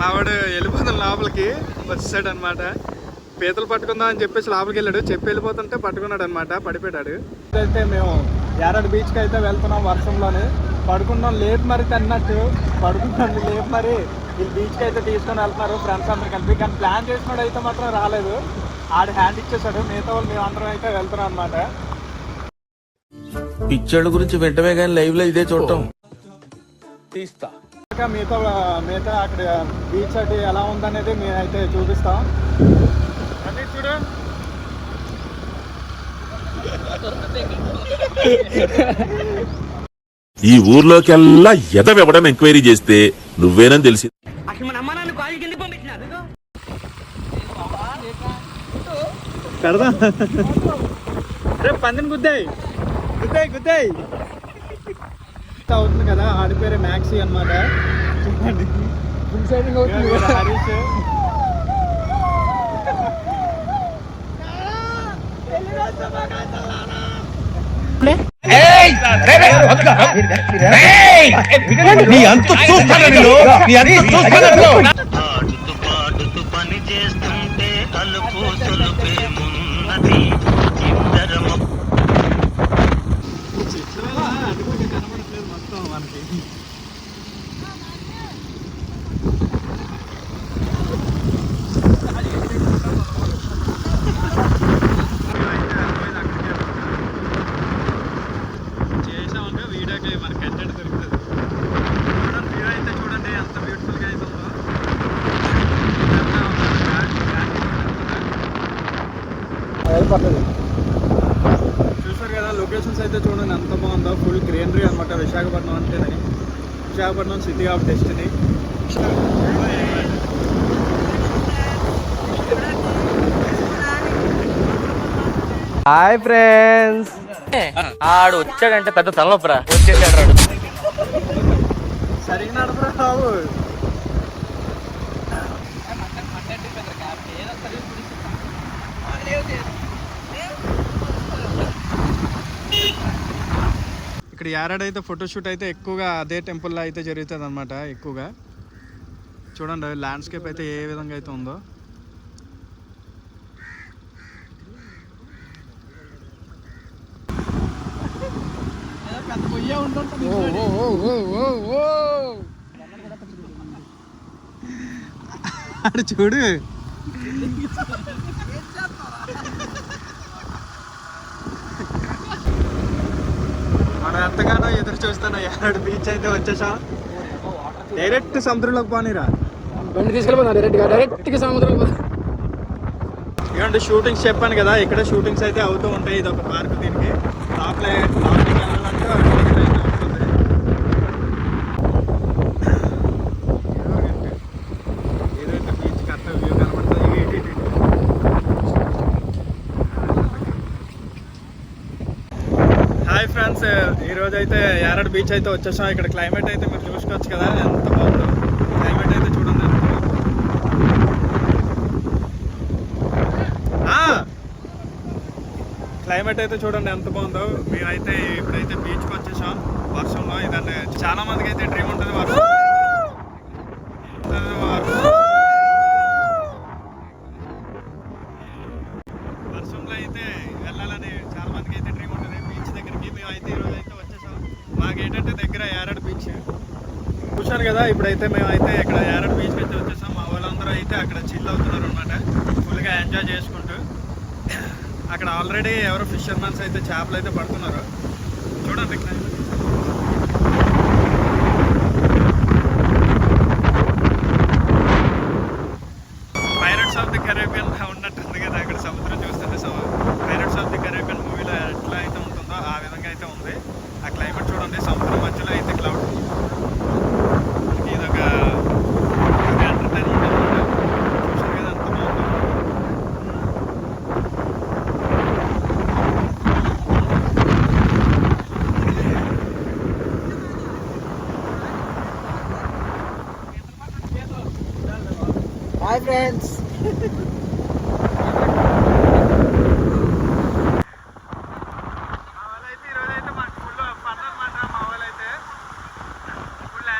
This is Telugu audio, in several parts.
మావాడు వెళ్ళిపోతాం లోపలికి వచ్చేసాడు అనమాట. పీతలు పట్టుకుందాం అని చెప్పేసి లోపలికి వెళ్ళాడు. చెప్పి వెళ్ళిపోతుంటే పట్టుకున్నాడు అనమాట, పడిపోయాడు. అయితే మేము యారాడు బీచ్కి అయితే వెళ్తున్నాం వర్షంలోనే. పడుకున్నాం లేపు మరి తిన్నట్టు పడుకున్నాం లేపు మరి వీళ్ళు బీచ్కి అయితే తీసుకొని వెళ్తున్నారు ఫ్రెండ్స్ అందరు కలిపి. కానీ ప్లాన్ చేసినాడు అయితే మాత్రం రాలేదు, ఆడు హ్యాండ్ ఇచ్చేసాడు. మిగతా వాళ్ళు మేము అందరం అయితే వెళ్తున్నాం అనమాట. పిక్చర్ల గురించి వెంటనే కానీ లైవ్ లో ఇదే చూడటం తీస్తా. మిగతా అక్కడ బీచ్ అది ఎలా ఉందనేది మేము అయితే చూపిస్తాం. అన్నీ చూడు. ఈ ఊర్లోకెల్లా ఎదవెవడం ఎంక్వైరీ చేస్తే నువ్వేనని తెలిసి పెడదా రేపు పందిని గుద్దాయి అవుతుంది కదా. ఆడి పేరు మ్యాక్సీ అనమాట. హరీష్ పని చేస్తుంటే అలుపు సొలుపే మున్నది చిందరము. కనపడట్లేదు మొత్తం మనకి. చేసామంటే వీడియోకి మనకి కంటెంట్ దొరుకుతుంది. చూడండి వ్యూ అయితే చూడండి ఎంత బ్యూటిఫుల్గా అయితే ఉందో. చూసారు కదా లొకేషన్స్ అయితే చూడండి ఎంత బాగుందో. ఫుల్ గ్రీనరీ అనమాట విశాఖపట్నం అంటేనే. Visakhapatnam city of destiny. Hi friends. ఆడు వచ్చాడంటే పెద్ద తలనొప్పరా. వచ్చేసాడు రాడు. సరిగ్గా నడపరా బాబు. ఇక్కడ యారాడ్ అయితే ఫోటోషూట్ అయితే ఎక్కువగా అదే టెంపుల్లో అయితే జరుగుతుంది అనమాట. ఎక్కువగా చూడండి ల్యాండ్స్కేప్ అయితే ఏ విధంగా అయితే ఉందో. అటు చూడు. మనం ఎంతగానో ఎదురు చూస్తున్నా యారాడు బీచ్ అయితే వచ్చేసాం. డైరెక్ట్ సముద్రంలోకి పోనీరా. బండి తీసుకెళ్ళిపోతా డైరెక్ట్గా సముద్రం. ఇలాంటి షూటింగ్స్ చెప్పాను కదా, ఇక్కడ షూటింగ్స్ అయితే అవుతూ ఉంటాయి. ఇది ఒక పార్క్. దీనికి లోపలికి వెళ్ళాలంటే టికెట్ అయితే ఉంటుంది. ఏదైతే బీచ్ కరెక్ట్ వ్యూ కనబడుతుంది. హాయ్ ఫ్రెండ్స్, ఈరోజు అయితే యారాడ్ బీచ్ అయితే వచ్చేసాం. ఇక్కడ క్లైమేట్ అయితే మీరు చూసుకోవచ్చు కదా ఎంత బాగుందో. క్లైమేట్ అయితే చూడండి. క్లైమేట్ అయితే చూడండి ఎంత బాగుందో. మేమైతే ఇప్పుడైతే బీచ్కి వచ్చేసాం వర్షంలో. ఇదంటే చాలా మందికి అయితే డ్రీమ్ ఉంటుంది వర్షంలో అయితే వెళ్ళాలని చాలా మందికి అయితే డ్రీమ్ ఉంటుంది బీచ్ దగ్గరికి. మేమైతే ఈరోజు అయితే వచ్చేసాం. మాకు ఏంటంటే దగ్గర యారాడ్ బీచ్ చూశాను కదా. ఇప్పుడైతే మేమైతే ఇక్కడ యారాడ్ బీచ్కి అయితే వచ్చేసాం. మా వాళ్ళందరూ అయితే అక్కడ చిల్ అవుతున్నారు అనమాట, ఫుల్గా ఎంజాయ్ చేసుకుంటూ. అక్కడ ఆల్రెడీ ఎవరో ఫిషర్మెన్స్ అయితే చేపలు అయితే పడుతున్నారు. చూడండి పైరట్స్ ఆఫ్ ది కరేబియన్ ఉన్నట్టుంది కదా అక్కడ సముద్రం చూస్తుంటే. పైరట్స్ ఆఫ్ ది కరేబియన్ మూవీలో ఎట్లా అయితే ఉంటుందో ఆ విధంగా అయితే ఉంది. ఆ క్లైమేట్ చూడండి. సముద్రం మధ్యలో అయితే క్లౌడ్. ఇదొక ఎంటర్టైన్మెంట్ అనమాట. చూసారు కదా ఎంత బాగుందో. Hi friends.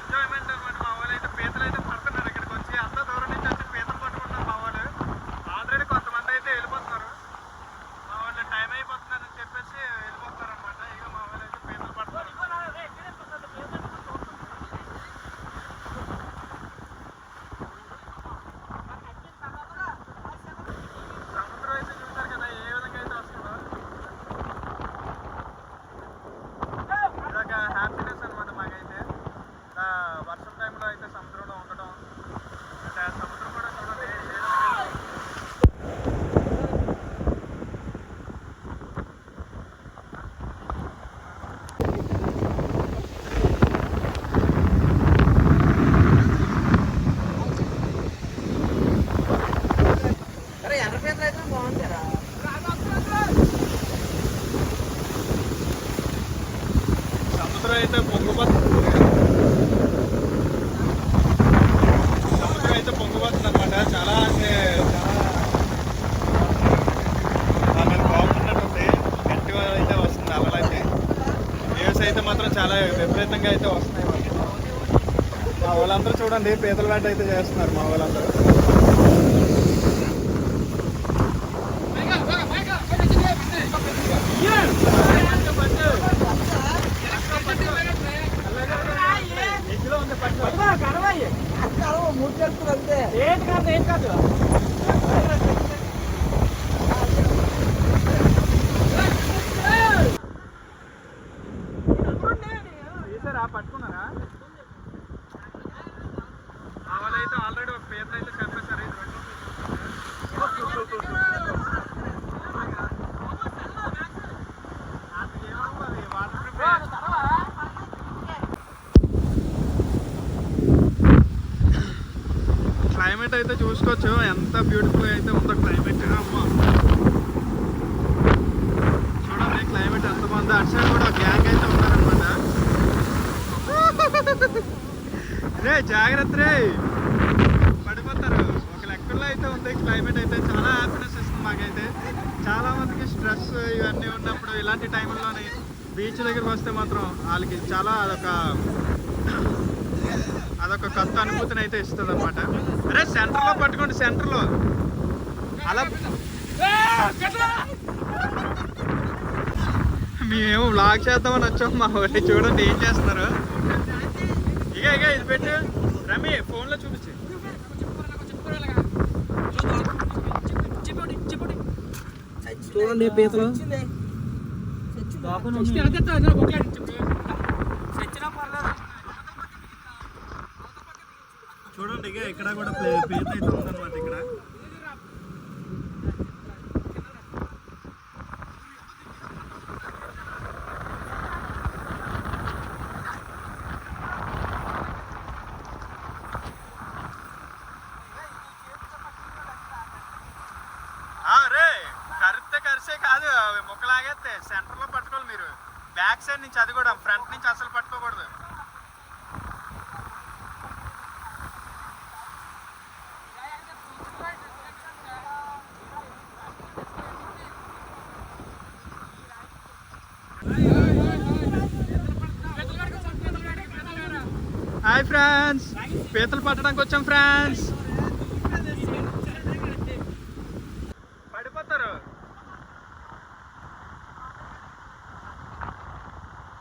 ఎంజాయ్మెంట్ అనమాట. మా వాళ్ళు అయితే పీతలు అయితే పడుతున్నారు ఇక్కడికి వచ్చి. అందరూ సముద్రం అయితే పొంగిపోతుంది అనమాట. చాలా అంటే చాలా మీద బాగుంటున్నట్టుంది. గట్టిగా అయితే వస్తుంది అలలైతే. వేవ్స్ అయితే మాత్రం చాలా విపరీతంగా అయితే వస్తున్నాయి. మా వాళ్ళందరూ చూడండి పీతల వేట అయితే చేస్తున్నారు మా వాళ్ళందరూ. పట్టుకున్నారా? మా వాళ్ళు అయితే ఆల్రెడీ ఒక పీతలు అయితే చంపేశారు. క్లైమేట్ అయితే చూసుకోవచ్చు ఎంత బ్యూటిఫుల్ అయితే ఉందో క్లైమేట్. చూడండి క్లైమేట్ ఎంత బాగుందో. అటు సైడ్ కూడా గ్యాంగ్ అయితే ఉన్నారనమాట. రే జాగ్రత్త రే, పడిపోతారు. ఒక లెక్కల్లో అయితే ఉంది క్లైమేట్ అయితే. చాలా హ్యాపీనెస్ ఇస్తుంది మాకైతే. చాలా మందికి స్ట్రెస్ ఇవన్నీ ఉన్నప్పుడు ఇలాంటి టైంలోనే బీచ్ దగ్గరికి వస్తే మాత్రం వాళ్ళకి చాలా అదొక కొత్త అనుభూతిని అయితే ఇస్తుంది అనమాట. అరే సెంటర్లో పట్టుకోండి, సెంటర్లో అలా. మేమేమో వ్లాగ్ చేద్దామని వచ్చాము. మా ఊరి చూడండి ఏం చేస్తున్నారు. ఇక ఇది పెట్టు రమి, ఫోన్లో చూపించి. చూడండి పీతలు. చూడండి ఇక ఇక్కడ కూడా పీత అయితే ఉందన్నమాట. ఇక్కడ కరిసే కాదు, ముక్కలాగేస్తే సెంటర్లో పట్టుకోవాలి మీరు. బ్యాక్ సైడ్ నుంచి, అది కూడా ఫ్రంట్ నుంచి అసలు పట్టుకోకూడదు. హాయ్ ఫ్రెండ్స్, పీతలు పట్టడానికి వచ్చాం ఫ్రెండ్స్. పడిపోతారు.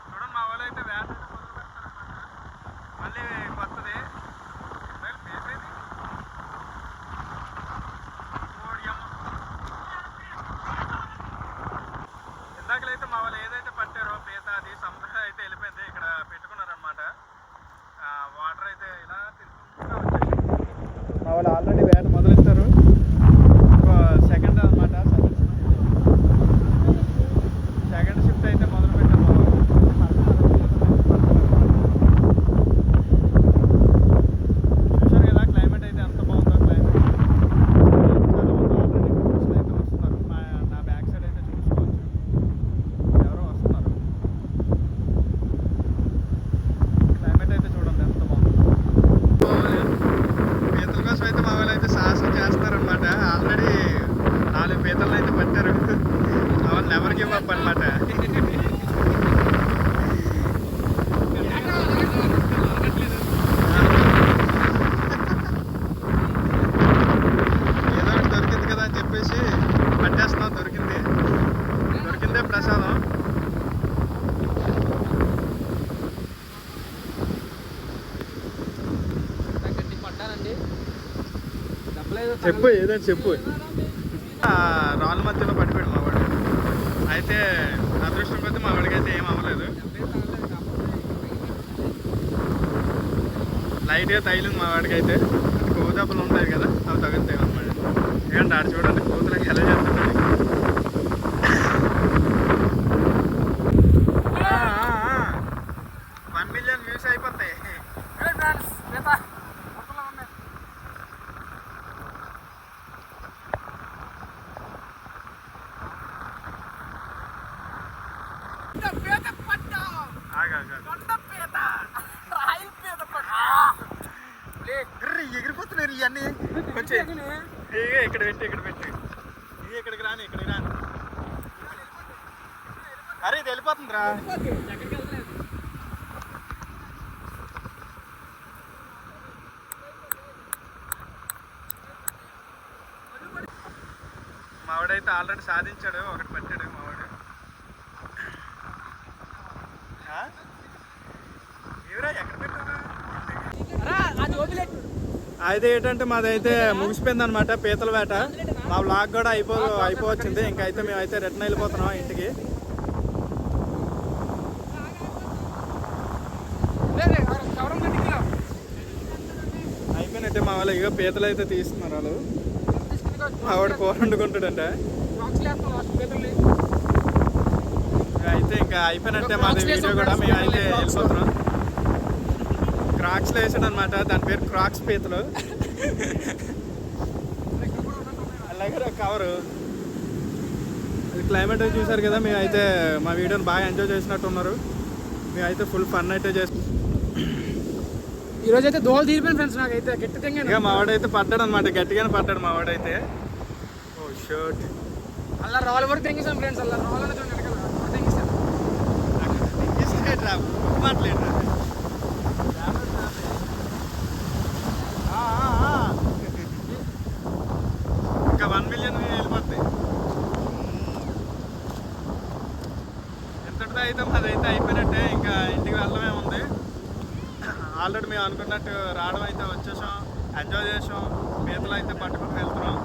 చూడండి మా వాళ్ళు అయితే వేట మళ్ళీ కొత్తది పేసేది. ఇందాకలైతే మా వాళ్ళు ఏదైతే పట్టారో పీత, అది సముద్రం అయితే వెళ్ళిపోయింది. ఇక్కడ పెట్టుకున్నారనమాట. వాటర్ అయితే ఇలా తిరుగుతూ వచ్చేసి మా వాళ్ళు ఆల్రెడీ వేట మొదలెట్టారు. సెకండ్ అనమాట, సెకండ్ షిఫ్ట్ అయితే మొదలు పెట్టాము. చూసారు కదా క్లైమేట్ అయితే ఎంత బాగుందో. క్లైమేట్ చాలా మంది ఆల్రెడీ టూరిస్టులు అయితే వస్తున్నారు. నా బ్యాక్ సైడ్ అయితే చూసుకోవచ్చు, ఎవరో వస్తున్నారు. క్లైమేట్ అయితే చూడండి ఎంత బాగుంది. పీతల కోసం అయితే మా వాళ్ళు అయితే సాహసం చేస్తున్నారనమాట. ఆల్రెడీ 4 పీతలను అయితే పట్టారు. వాళ్ళు ఎవరికి ఇవ్వప్ప అనమాట. ఏదో ఒకటి దొరికింది కదా అని చెప్పేసి పట్టేస్తున్నాం. దొరికిందే ప్రసాదం. చెప్పు ఏదంటే చెప్పు. రాళ్ళ మధ్యలో పడిపోయాడు మా వాడు. అయితే అదృష్టం కొద్దీ మా వాడికి అయితే ఏం అవ్వలేదు. లైట్గా తగిలింది మా వాడికి అయితే. కొవ్వు దెబ్బలు ఉంటాయి కదా, అవి తగులుతాయి అన్నమాట. ఎందుకంటే ఆడు చూడండి కూతులకి ఎలా చేస్తున్నాడు. 1 మిలియన్ వ్యూస్ అయిపోతాయి. ఎగిరిపోతున్నారు ఇవన్నీ కొంచెం ఇక్కడ పెట్టి ఇక్కడికి రాని అరే ఇది వెళ్ళిపోతుందిరా. మావాడైతే ఆల్రెడీ సాధించాడు, ఒకటి పెట్టాడు మావాడు. ఎవరా ఎక్కడ పెట్టారా? అయితే ఏంటంటే మాదైతే ముగిసిపోయింది అనమాట పీతల వేట. మా వ్లాగ్ కూడా అయిపోవచ్చింది. ఇంకా అయితే మేమైతే రిటర్న్ వెళ్ళిపోతున్నాం ఇంటికి. అయిపోయినట్టే మా వాళ్ళు ఇక పీతలు అయితే తీస్తున్నారు. వాళ్ళు ఆవిడ కూర వండుకుంటాడంట. అయితే ఇంకా అయిపోయినట్టే మాది వీడియో కూడా. మేమైతే వెళ్ళిపోతున్నాం. క్రాక్స్లో వేసాడు అనమాట, దాని పేరు క్రాక్స్ పీతలు. అలాగే కవరు. క్లైమేట్ చూసారు కదా. మేమైతే మా వీడియోని బాగా ఎంజాయ్ చేసినట్టు ఉన్నారు. మేమైతే ఫుల్ ఫన్ అయితే చేస్తాం. ఈరోజు అయితే దోలు తీరిపోయింది ఫ్రెండ్స్. నాకైతే గట్టిగా ఇక మావాడైతే పడ్డాడు అనమాట, గట్టిగానే పడ్డాడు మావాడైతే. ఓ షర్ట్ అలా రాళ్ళ వరకు తెంగిస్తాం ఫ్రెండ్స్. అలా రాళ్ళని చూడండి తెంగిస్తాం. మాట్లాడరా ఇంకా 1 మిలియన్ వెళ్ళిపోతాయి. ఎంతటితో అయితే మాదైతే అయిపోయినట్టే. ఇంకా ఇంటికి వెళ్ళడమే ఉంది. ఆల్రెడీ మేము అనుకున్నట్టు రావడం అయితే వచ్చేసాం, ఎంజాయ్ చేసాం, పీతలు అయితే పట్టుకుని వెళ్తున్నాం.